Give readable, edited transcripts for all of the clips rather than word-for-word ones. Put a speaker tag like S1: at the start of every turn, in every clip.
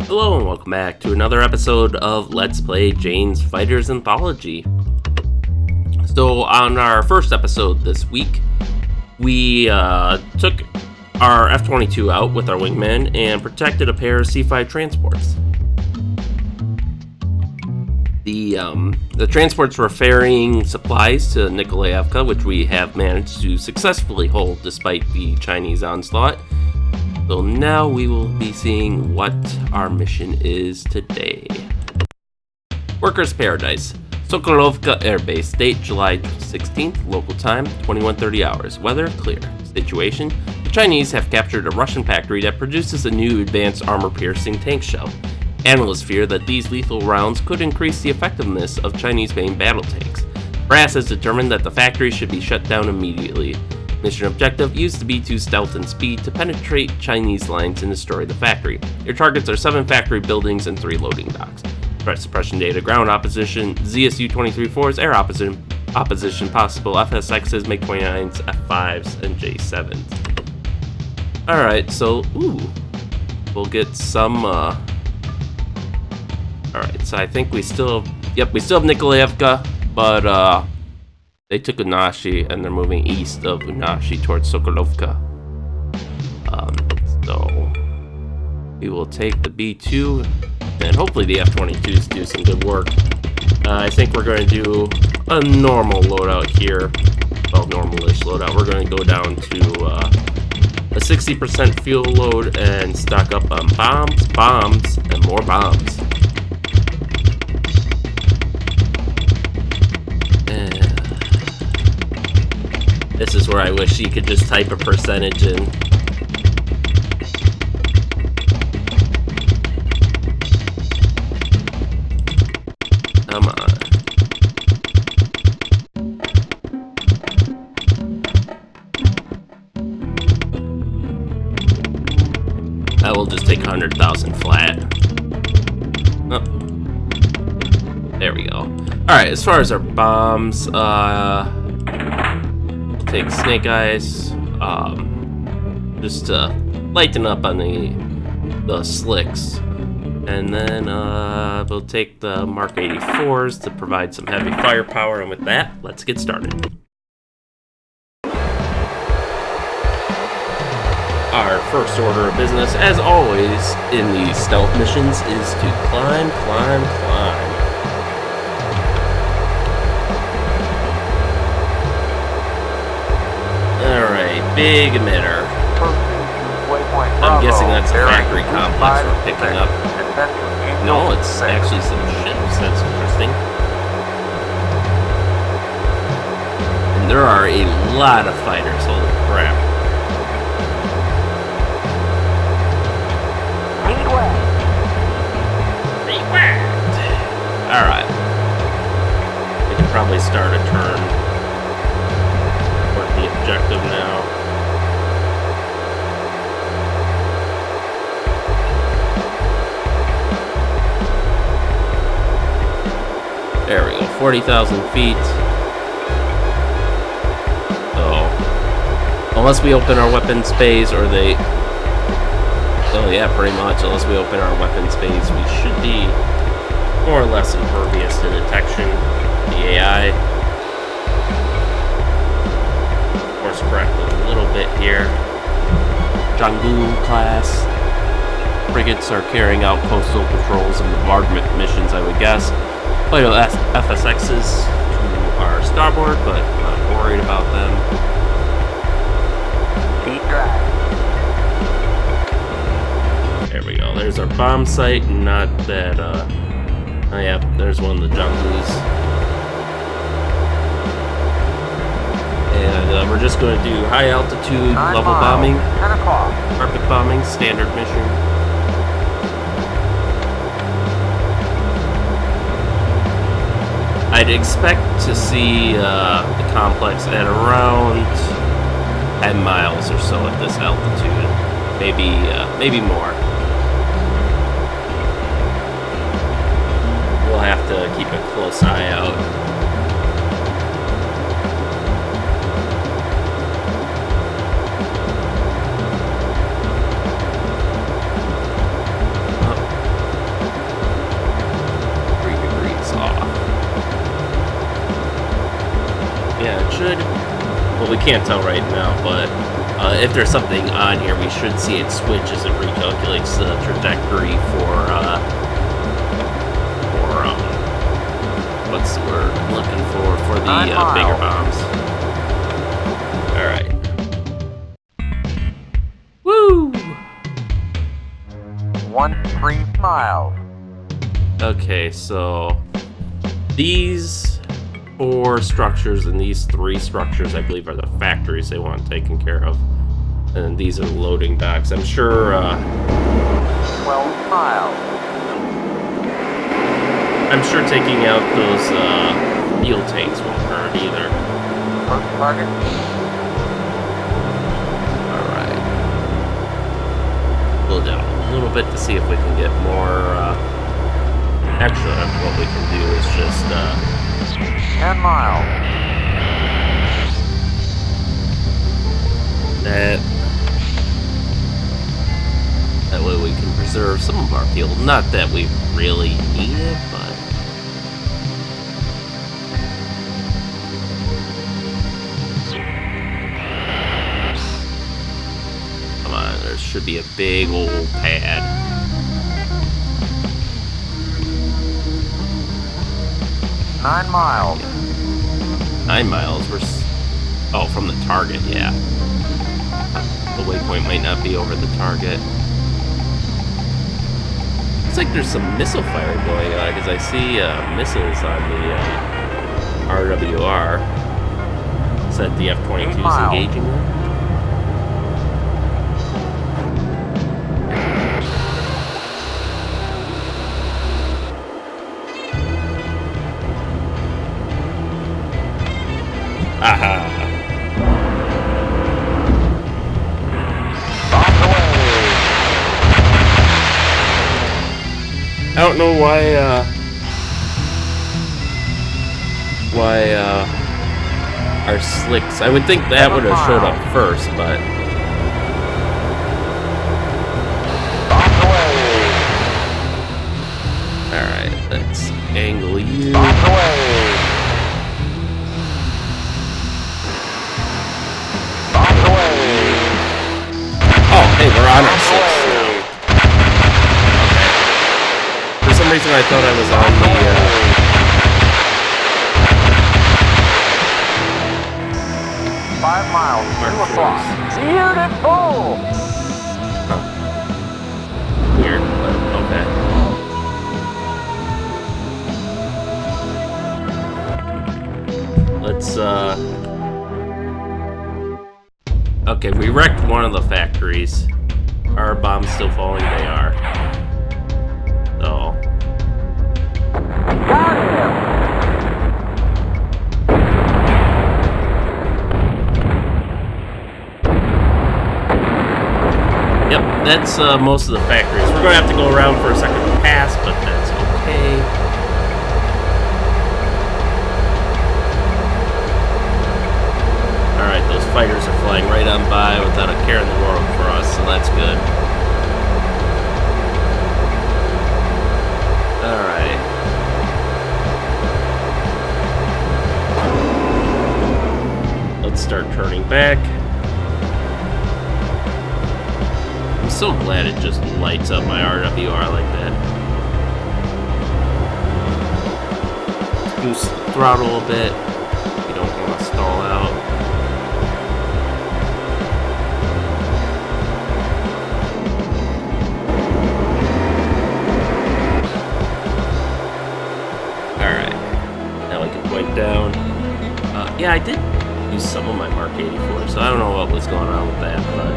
S1: Hello and welcome back to another episode of Let's Play Jane's Fighters Anthology. So on our first episode this week, we took our F-22 out with our wingman and protected a pair of C-5 transports. The transports were ferrying supplies to Nikolaevka, which we have managed to successfully hold despite the Chinese onslaught. So now we will be seeing what our mission is today. Workers' Paradise, Sokolovka Air Base, date July 16th, local time, 21:30 hours. Weather, clear. Situation, the Chinese have captured a Russian factory that produces a new advanced armor-piercing tank shell. Analysts fear that these lethal rounds could increase the effectiveness of Chinese main battle tanks. Brass has determined that the factory should be shut down immediately. Mission objective, use the B-2 stealth and speed to penetrate Chinese lines and destroy the factory. Your targets are 7 factory buildings and 3 loading docks. Threat suppression data, ground opposition, ZSU-23-4s, air opposition, possible FSXs, MiG-29s, F-5s, and J-7s. Alright, so, we'll get some, Alright, so I think we still have Nikolaevka, but, they took Unashi and they're moving east of Unashi towards Sokolovka. So we will take the B-2 and hopefully the F-22s do some good work. I think we're going to do a normal loadout here. Well, normal-ish loadout. We're going to go down to a 60% fuel load and stock up on bombs, and more bombs. This is where I wish you could just type a percentage in. Come on. I will just take 100,000 flat. Oh. There we go. Alright, as far as our bombs, take Snake Eyes, just to lighten up on the slicks, and then we'll take the Mark 84s to provide some heavy firepower, and with that, let's get started. Our first order of business, as always in these stealth missions, is to climb. Big emitter. I'm guessing that's a factory complex we're picking up. No, it's actually some ships. That's interesting. And there are a lot of fighters. Holy crap. Reworked. Alright. We can probably start a turn toward the objective now. There we go, 40,000 feet. So, unless we open our weapons bays or they... Oh yeah, pretty much. Unless we open our weapons bays, we should be more or less impervious to detection. The AI. Course correct a little bit here. Jangu class. Frigates are carrying out coastal patrols and bombardment missions, I would guess. Plenty of FSXs to our starboard, but not worried about them.
S2: Deep drive.
S1: There we go. There's our bomb site. Not that, oh yeah, there's one of the Junglus. And we're just going to do high altitude level bombing.
S2: 10 o'clock.
S1: Carpet bombing, standard mission. I'd expect to see the complex at around 10 miles or so at this altitude. Maybe more. We'll have to keep a close eye out. can't tell right now, but if there's something on here, we should see it switch as it recalculates the trajectory for what's the word I'm looking for the bigger bombs. All right. Woo!
S2: 13 miles.
S1: Okay, so these 4 structures and these 3 structures, I believe, are the factories they want taken care of. And these are loading docks. I'm sure,
S2: 12 miles.
S1: I'm sure taking out those, fuel tanks won't hurt either.
S2: First target.
S1: Alright. Slow down a little bit to see if we can get more, actually, what we can do is just,
S2: 10 miles.
S1: That way we can preserve some of our fuel. Not that we really need it, but... Come on, there should be a big old pad.
S2: 9 miles.
S1: 9 miles. Oh, from the target, yeah. The waypoint might not be over the target. Looks like there's some missile fire going on because I see missiles on the RWR. Is that the F-22 is engaging them? Aha! I don't know why our slicks... I would think that would have showed up first, but... Alright, let's angle you. Oh, hey, we're on our slicks now. Okay. For some reason I thought I was on the,
S2: 5 miles, 2 o'clock. Beautiful!
S1: Huh. Weird, but okay. Let's, okay, we wrecked one of the factories. Are our bombs still falling? They are. So...
S2: Got him!
S1: Yep, that's most of the factories. We're going to have to go around for a second pass, but that's okay. Alright, those fighters are flying right on by without a care in the world for us, so that's good. Alright. Let's start turning back. I'm so glad it just lights up my RWR like that. Boost the throttle a bit. We don't want to stall out. Alright. Now we can point down. Yeah, I did use some of my Mark 84, so I don't know what was going on with that, but...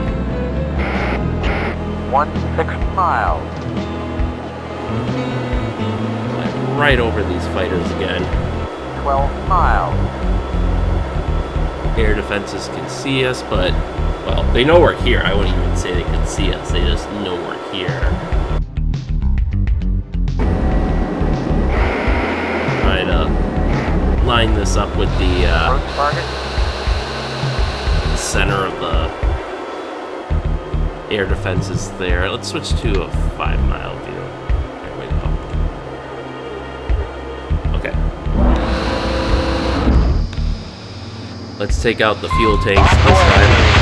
S2: 16 miles.
S1: Right over these fighters again.
S2: 12 miles.
S1: Air defenses can see us, but, well, they know we're here. I wouldn't even say they can see us. They just know we're here. Try to line this up with the center of the air defenses there. Let's switch to a 5-mile view. There we go. Okay. Let's take out the fuel tanks this time.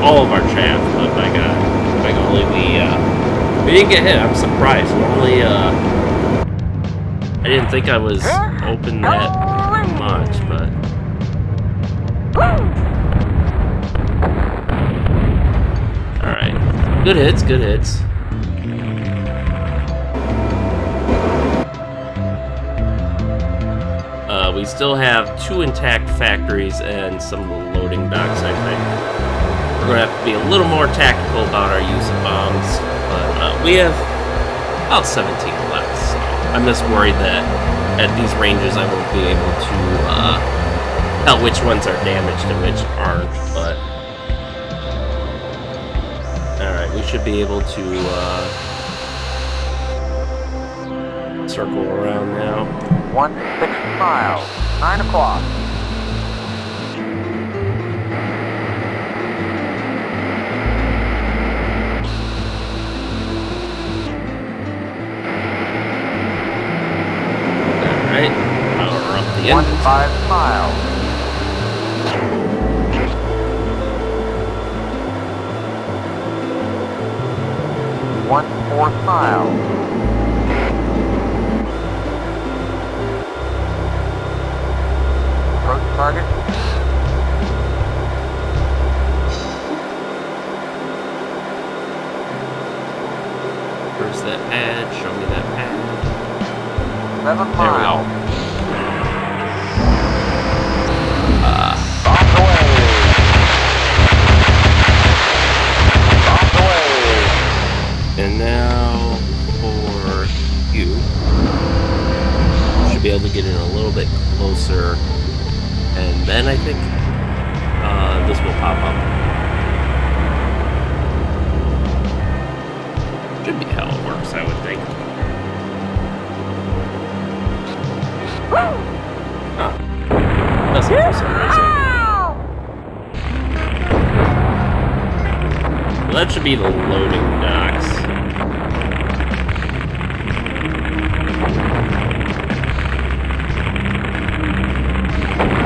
S1: All of our chaff, but by golly, we didn't get hit. I'm surprised. Normally, I didn't think I was open that much, but all right, good hits, good hits. We still have 2 intact factories and some loading docks, I think. We're going to have to be a little more tactical about our use of bombs, but we have about 17 left, so I'm just worried that at these ranges I won't be able to tell which ones are damaged and which aren't, but alright, we should be able to circle around now.
S2: 16 miles, 9 o'clock.
S1: Alright, power up the engine.
S2: 5 miles. 1/4 mile. Approach target.
S1: Where's that pad? Show me that pad.
S2: 7 miles.
S1: There we go.
S2: On the way. On the way.
S1: And now for you. Should be able to get in a little bit closer. And then I think this will pop up. Should be how it works, I would think. Doesn't for some reason. Well, that should be the loading docks.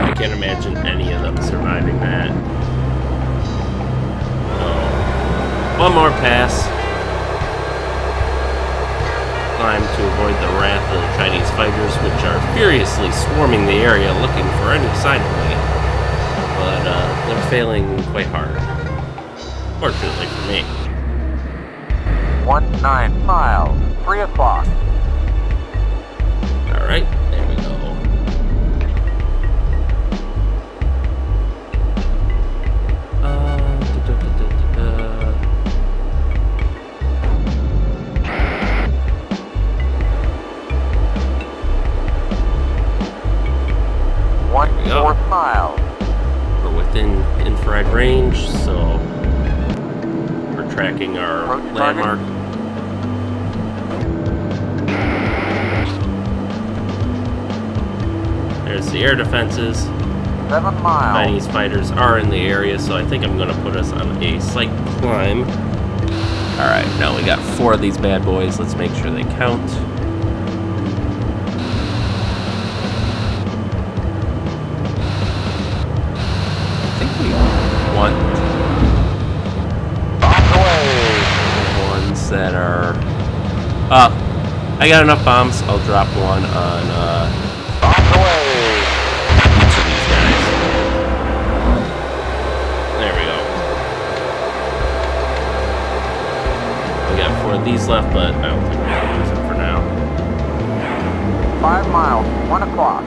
S1: I can't imagine any of them surviving that. Oh. One more pass. Climb to avoid the wrath of the Chinese fighters, which are furiously swarming the area looking for any sign of me. But they're failing quite hard. Fortunately for me.
S2: 19 miles, 3 o'clock.
S1: Alright, there we go.
S2: Fourth mile.
S1: We're within infrared range, so we're tracking our landmark. There's the air defenses.
S2: 7 miles.
S1: Chinese fighters are in the area, so I think I'm going to put us on a slight climb. Alright, now we got 4 of these bad boys. Let's make sure they count. One. Ones that are... I got enough bombs. I'll drop one on each of these guys. There we go. We got 4 of these left, but I don't think we're going to use them for now.
S2: 5 miles, 1 o'clock.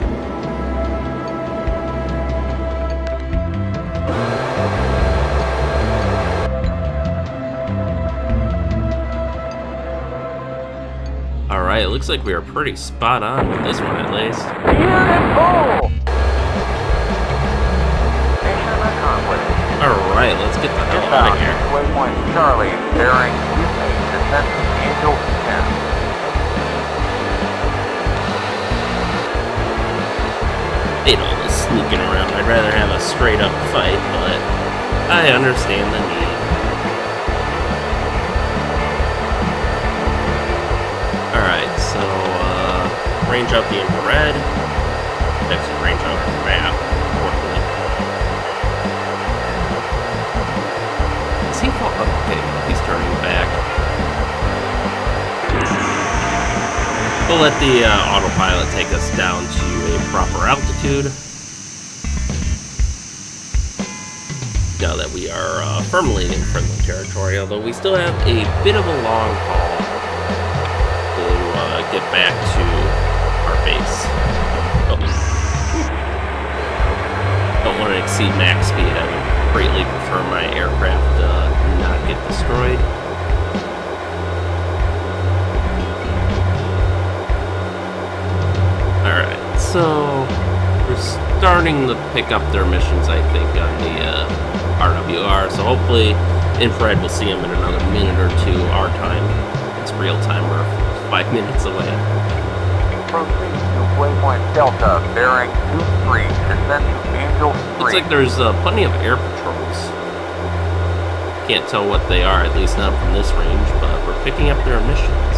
S1: Alright, looks like we are pretty spot on with this one at least.
S2: Beautiful! Mission accomplished.
S1: Alright, let's get the hell out of here.
S2: Waypoint Charlie, bearing 28, descent to Angel 10.
S1: Hate all this sneaking around. I'd rather have a straight up fight, but I understand the need. Alright, so range out the infrared. That's range out the map, importantly. Is he fall? Oh, okay, he's turning back. We'll let the autopilot take us down to a proper altitude. Now that we are firmly in friendly territory, although we still have a bit of a long haul to get back to our base. Oh. Don't want to exceed max speed. I would greatly prefer my aircraft not get destroyed. Alright, so we're starting to pick up their missions, I think, on the RWR, so hopefully infrared will see them in another minute or two our time. It's real time, we're 5 minutes away.
S2: Proceed to Waypoint Delta, bearing 23, descend to Angel 3.
S1: Looks like there's plenty of air patrols. Can't tell what they are, at least not from this range, but we're picking up their missions.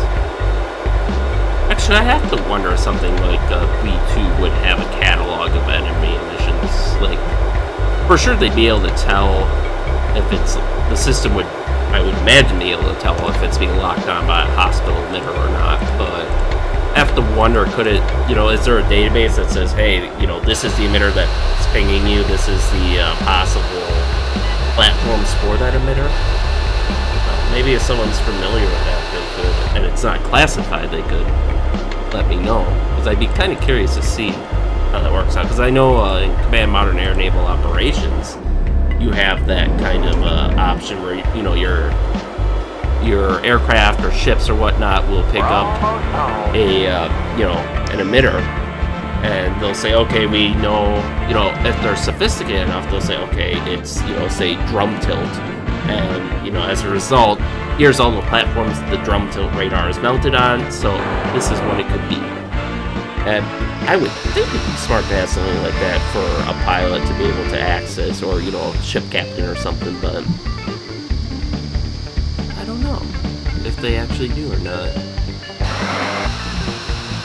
S1: Actually, I have to wonder if something like B2 would have a catalog of enemy missions. Like, for sure they'd be able to tell if it's, the system would, I would imagine, be able to tell if it's being locked on by a hostile emitter or not, but I have to wonder, could it, you know, is there a database that says, hey, you know, this is the emitter that's pinging you, this is the possible platforms for that emitter? Maybe if someone's familiar with that, they could, and it's not classified, they could let me know, because I'd be kind of curious to see how that works out, because I know in Command Modern Air Naval Operations, you have that kind of option where, you know, your aircraft or ships or whatnot will pick up a, you know, an emitter, and they'll say, okay, we know, you know, if they're sophisticated enough, they'll say, okay, it's, you know, say drum tilt, and, you know, as a result, here's all the platforms the drum tilt radar is mounted on, so this is what it could be. And I would think it'd be smart to have something like that for a pilot to be able to access, or, you know, a ship captain or something, but I don't know if they actually do or not.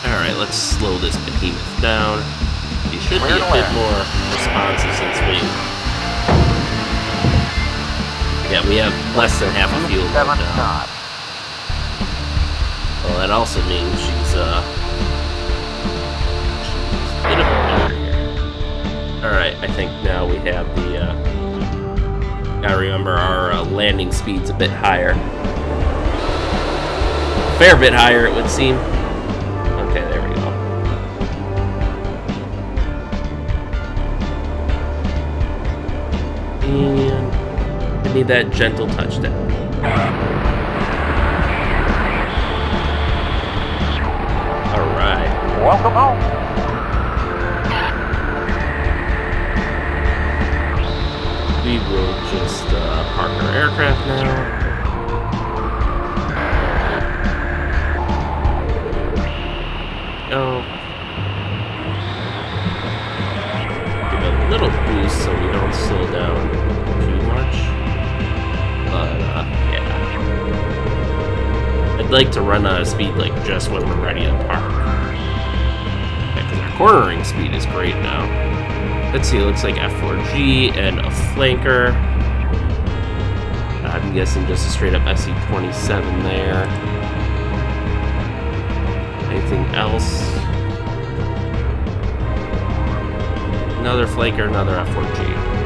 S1: Alright, let's slow this behemoth down. He should be a bit more responsive since we... Yeah, we have less than half a fuel load now. Well, that also means she's a bit of a barrier. Alright, I think now we have the, gotta remember our landing speed's a bit higher. A fair bit higher, it would seem. Okay, there we go. And I need that gentle touchdown. Alright.
S2: Welcome home.
S1: We will just park our aircraft now. Go. Give it a little boost so we don't slow down too much. But, yeah. I'd like to run out of speed, like, just when we're ready to park. Because our cornering speed is great now. Let's see, it looks like F4G and a flanker. I'm guessing just a straight up SC-27 there. Anything else? Another flanker, another F4G.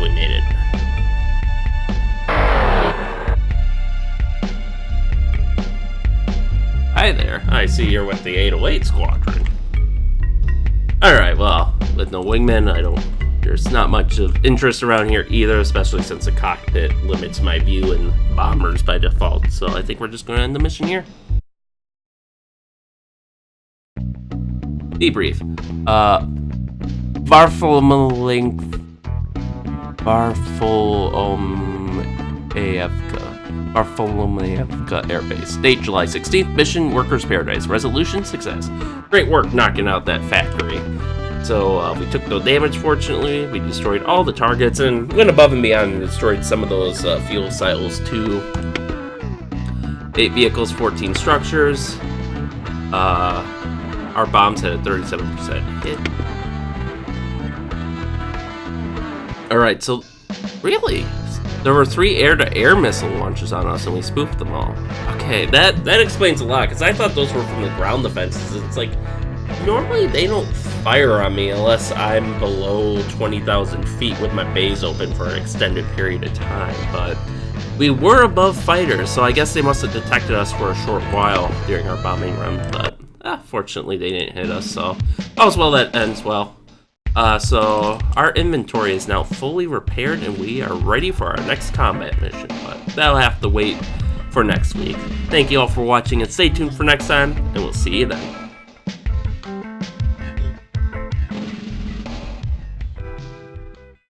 S1: we made it. Hi there. I see you're with the 808 Squadron. Alright, well, with no wingmen, there's not much of interest around here either, especially since the cockpit limits my view and bombers by default. So I think we're just going to end the mission here. Debrief. Bartholomeevka Air Base. Date July 16th. Mission Workers Paradise. Resolution success. Great work knocking out that factory. So we took no damage, fortunately. We destroyed all the targets and went above and beyond and destroyed some of those fuel silos too. 8 vehicles, 14 structures. Our bombs had a 37% hit. Alright, so really? There were 3 air-to-air missile launches on us and we spoofed them all. Okay, that explains a lot, because I thought those were from the ground defenses. It's like, normally they don't fire on me unless I'm below 20,000 feet with my bays open for an extended period of time, but we were above fighters, so I guess they must have detected us for a short while during our bombing run, but fortunately they didn't hit us, so all's well that ends well. So our inventory is now fully repaired and we are ready for our next combat mission, but that'll have to wait for next week. Thank you all for watching and stay tuned for next time, and we'll see you then.